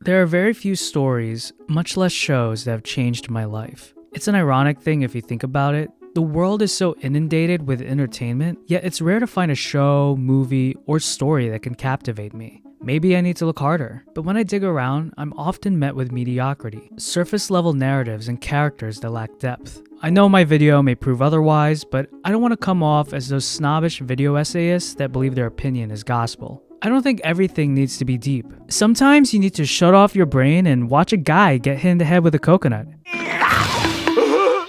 There are very few stories, much less shows, that have changed my life. It's an ironic thing if you think about it. The world is so inundated with entertainment, yet it's rare to find a show, movie, or story that can captivate me. Maybe I need to look harder, but when I dig around, I'm often met with mediocrity, surface-level narratives and characters that lack depth. I know my video may prove otherwise, but I don't want to come off as those snobbish video essayists that believe their opinion is gospel. I don't think everything needs to be deep. Sometimes you need to shut off your brain and watch a guy get hit in the head with a coconut. He got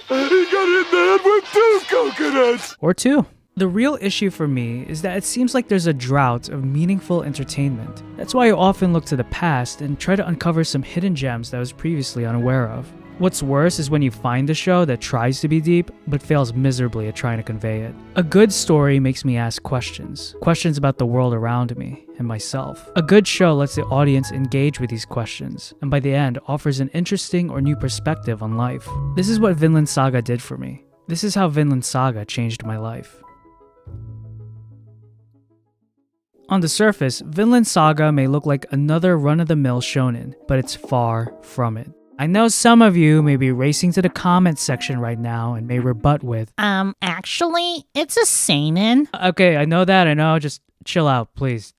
hit in the head with 2 coconuts! Or 2. The real issue for me is that it seems like there's a drought of meaningful entertainment. That's why I often look to the past and try to uncover some hidden gems that I was previously unaware of. What's worse is when you find a show that tries to be deep, but fails miserably at trying to convey it. A good story makes me ask questions about the world around me and myself. A good show lets the audience engage with these questions, and by the end offers an interesting or new perspective on life. This is what Vinland Saga did for me. This is how Vinland Saga changed my life. On the surface, Vinland Saga may look like another run-of-the-mill shonen, but it's far from it. I know some of you may be racing to the comments section right now and may rebut with, Actually, it's a seinen. Okay, I know, just chill out, please.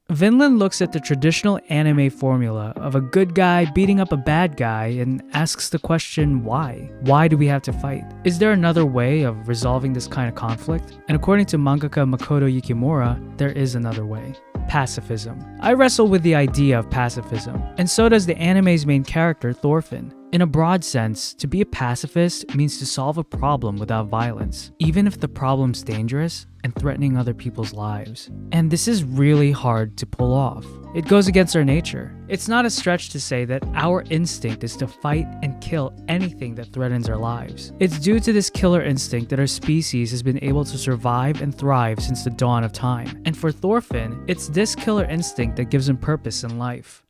Vinland looks at the traditional anime formula of a good guy beating up a bad guy and asks the question, why? Why do we have to fight? Is there another way of resolving this kind of conflict? And according to mangaka Makoto Yukimura, there is another way. Pacifism. I wrestle with the idea of pacifism, and so does the anime's main character, Thorfinn. In a broad sense, to be a pacifist means to solve a problem without violence, even if the problem's dangerous and threatening other people's lives. And this is really hard to pull off. It goes against our nature. It's not a stretch to say that our instinct is to fight and kill anything that threatens our lives. It's due to this killer instinct that our species has been able to survive and thrive since the dawn of time. And for Thorfinn, it's this killer instinct that gives him purpose in life.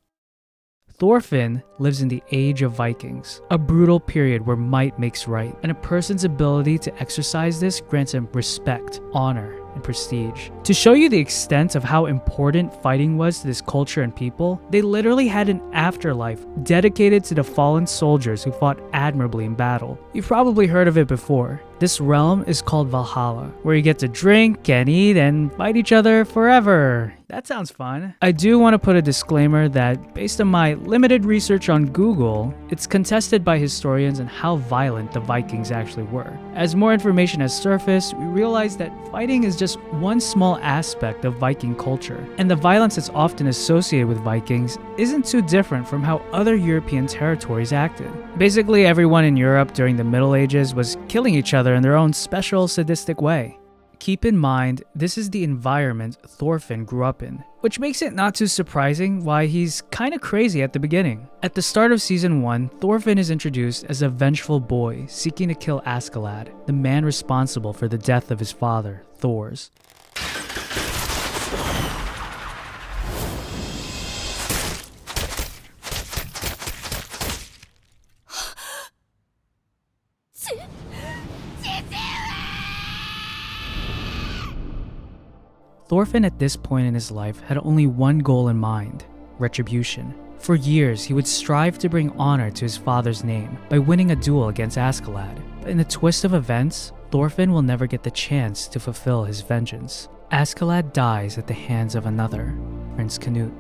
Thorfinn lives in the age of Vikings, a brutal period where might makes right, and a person's ability to exercise this grants him respect, honor, and prestige. To show you the extent of how important fighting was to this culture and people, they literally had an afterlife dedicated to the fallen soldiers who fought admirably in battle. You've probably heard of it before. This realm is called Valhalla, where you get to drink and eat and fight each other forever. That sounds fun. I do want to put a disclaimer that, based on my limited research on Google, it's contested by historians on how violent the Vikings actually were. As more information has surfaced, we realize that fighting is just one small aspect of Viking culture, and the violence that's often associated with Vikings isn't too different from how other European territories acted. Basically, everyone in Europe during the Middle Ages was killing each other in their own special sadistic way. Keep in mind, this is the environment Thorfinn grew up in, which makes it not too surprising why he's kinda crazy at the beginning. At the start of Season 1, Thorfinn is introduced as a vengeful boy seeking to kill Askeladd, the man responsible for the death of his father, Thors. Thorfinn at this point in his life had only one goal in mind: retribution. For years, he would strive to bring honor to his father's name by winning a duel against Askeladd. But in the twist of events, Thorfinn will never get the chance to fulfill his vengeance. Askeladd dies at the hands of another, Prince Canute.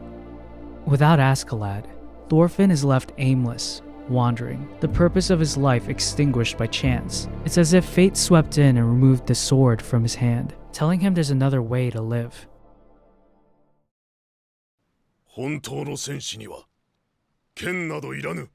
Without Askeladd, Thorfinn is left aimless, wandering, the purpose of his life extinguished by chance. It's as if fate swept in and removed the sword from his hand, telling him there's another way to live. 本当の戦士には剣などいらぬ。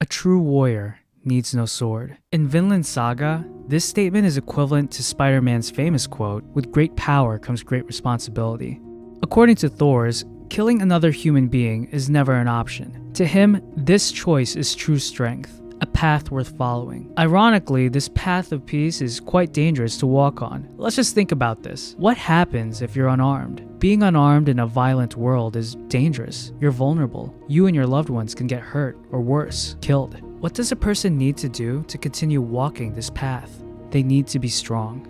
A true warrior needs no sword. In Vinland Saga, this statement is equivalent to Spider-Man's famous quote, "With great power comes great responsibility." According to Thors, killing another human being is never an option. To him, this choice is true strength, a path worth following. Ironically, this path of peace is quite dangerous to walk on. Let's just think about this. What happens if you're unarmed? Being unarmed in a violent world is dangerous. You're vulnerable. You and your loved ones can get hurt, or worse, killed. What does a person need to do to continue walking this path? They need to be strong.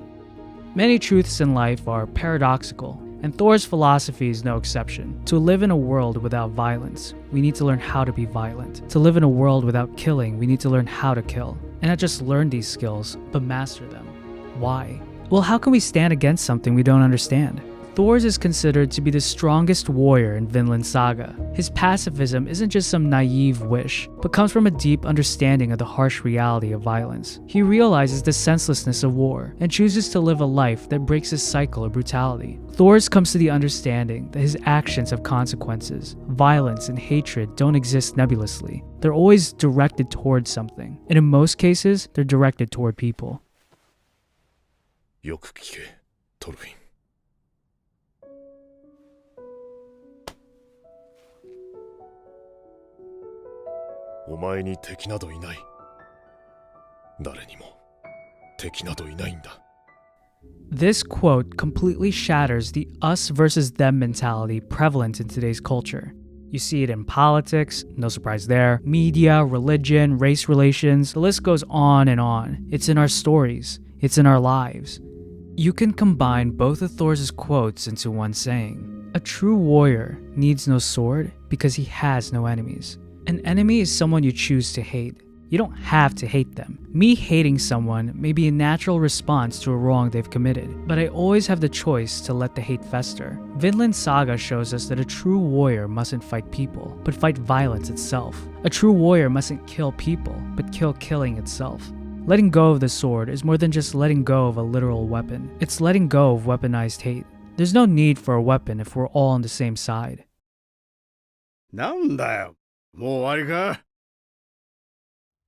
Many truths in life are paradoxical, and Thor's philosophy is no exception. To live in a world without violence, we need to learn how to be violent. To live in a world without killing, we need to learn how to kill. And not just learn these skills, but master them. Why? Well, how can we stand against something we don't understand? Thors is considered to be the strongest warrior in Vinland Saga. His pacifism isn't just some naive wish, but comes from a deep understanding of the harsh reality of violence. He realizes the senselessness of war and chooses to live a life that breaks his cycle of brutality. Thors comes to the understanding that his actions have consequences. Violence and hatred don't exist nebulously. They're always directed towards something, and in most cases, they're directed toward people. よく聞け、トルフィン。お前に敵などいない。誰にも敵などいないんだ。This quote completely shatters the us versus them mentality prevalent in today's culture. You see it in politics, no surprise there, media, religion, race relations, the list goes on and on. It's in our stories, it's in our lives. You can combine both of Thor's quotes into one saying. A true warrior needs no sword because he has no enemies. An enemy is someone you choose to hate. You don't have to hate them. Me hating someone may be a natural response to a wrong they've committed, but I always have the choice to let the hate fester. Vinland Saga shows us that a true warrior mustn't fight people, but fight violence itself. A true warrior mustn't kill people, but kill killing itself. Letting go of the sword is more than just letting go of a literal weapon. It's letting go of weaponized hate. There's no need for a weapon if we're all on the same side. なんだよ。もう終わりか？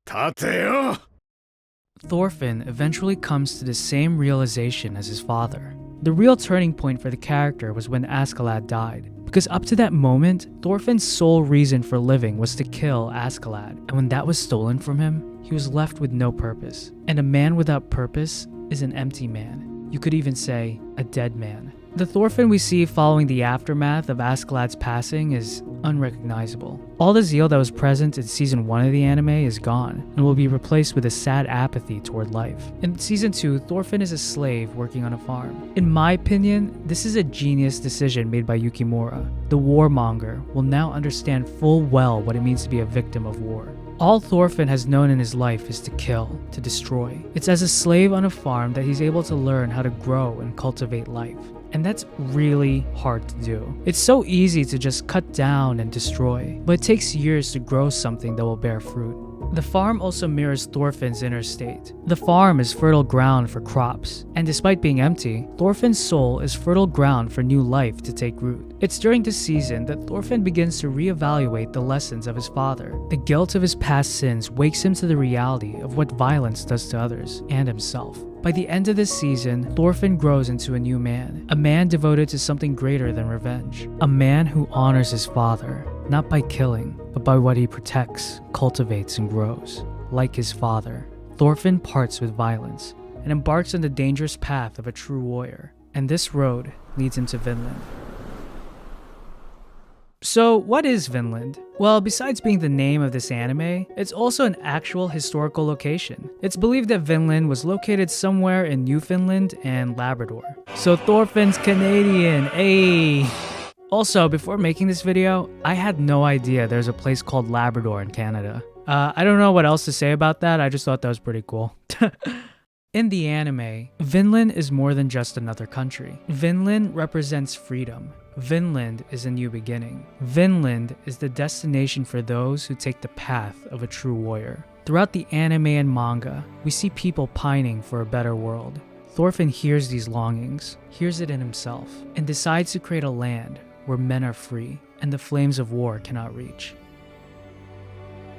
立てよ！ Thorfinn eventually comes to the same realization as his father. The real turning point for the character was when Askeladd died, because up to that moment, Thorfinn's sole reason for living was to kill Askeladd, and when that was stolen from him, he was left with no purpose. And a man without purpose is an empty man. You could even say, a dead man. The Thorfinn we see following the aftermath of Askeladd's passing is unrecognizable. All the zeal that was present in season 1 of the anime is gone, and will be replaced with a sad apathy toward life. In season 2, Thorfinn is a slave working on a farm. In my opinion, this is a genius decision made by Yukimura. The warmonger will now understand full well what it means to be a victim of war. All Thorfinn has known in his life is to kill, to destroy. It's as a slave on a farm that he's able to learn how to grow and cultivate life. And that's really hard to do. It's so easy to just cut down and destroy, but it takes years to grow something that will bear fruit. The farm also mirrors Thorfinn's inner state. The farm is fertile ground for crops, and despite being empty, Thorfinn's soul is fertile ground for new life to take root. It's during this season that Thorfinn begins to reevaluate the lessons of his father. The guilt of his past sins wakes him to the reality of what violence does to others and himself. By the end of this season, Thorfinn grows into a new man, a man devoted to something greater than revenge, a man who honors his father, not by killing, but by what he protects, cultivates, and grows. Like his father, Thorfinn parts with violence and embarks on the dangerous path of a true warrior, and this road leads him to Vinland. So, what is Vinland? Well, besides being the name of this anime, it's also an actual historical location. It's believed that Vinland was located somewhere in Newfoundland and Labrador. So Thorfinn's Canadian, ayy! Also, before making this video, I had no idea there's a place called Labrador in Canada. I don't know what else to say about that, I just thought that was pretty cool. In the anime, Vinland is more than just another country. Vinland represents freedom. Vinland is a new beginning. Vinland is the destination for those who take the path of a true warrior. Throughout the anime and manga, we see people pining for a better world. Thorfinn hears these longings, hears it in himself, and decides to create a land where men are free and the flames of war cannot reach.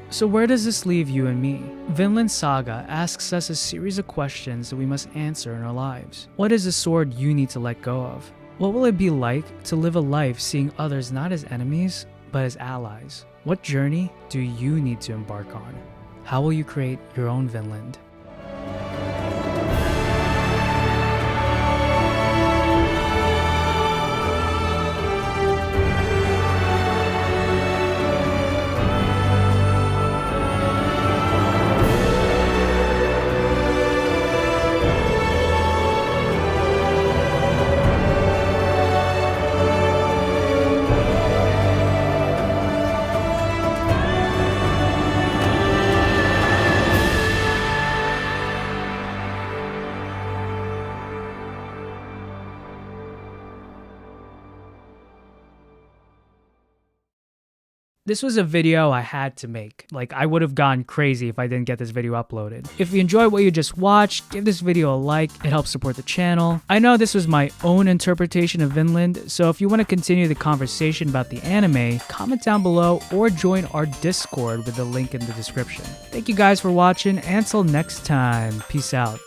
So where does this leave you and me? Vinland Saga asks us a series of questions that we must answer in our lives. What is the sword you need to let go of? What will it be like to live a life seeing others not as enemies, but as allies? What journey do you need to embark on? How will you create your own Vinland? This was a video I had to make. Like, I would have gone crazy if I didn't get this video uploaded. If you enjoyed what you just watched, give this video a like. It helps support the channel. I know this was my own interpretation of Vinland, so if you want to continue the conversation about the anime, comment down below or join our Discord with the link in the description. Thank you guys for watching, and until next time, peace out.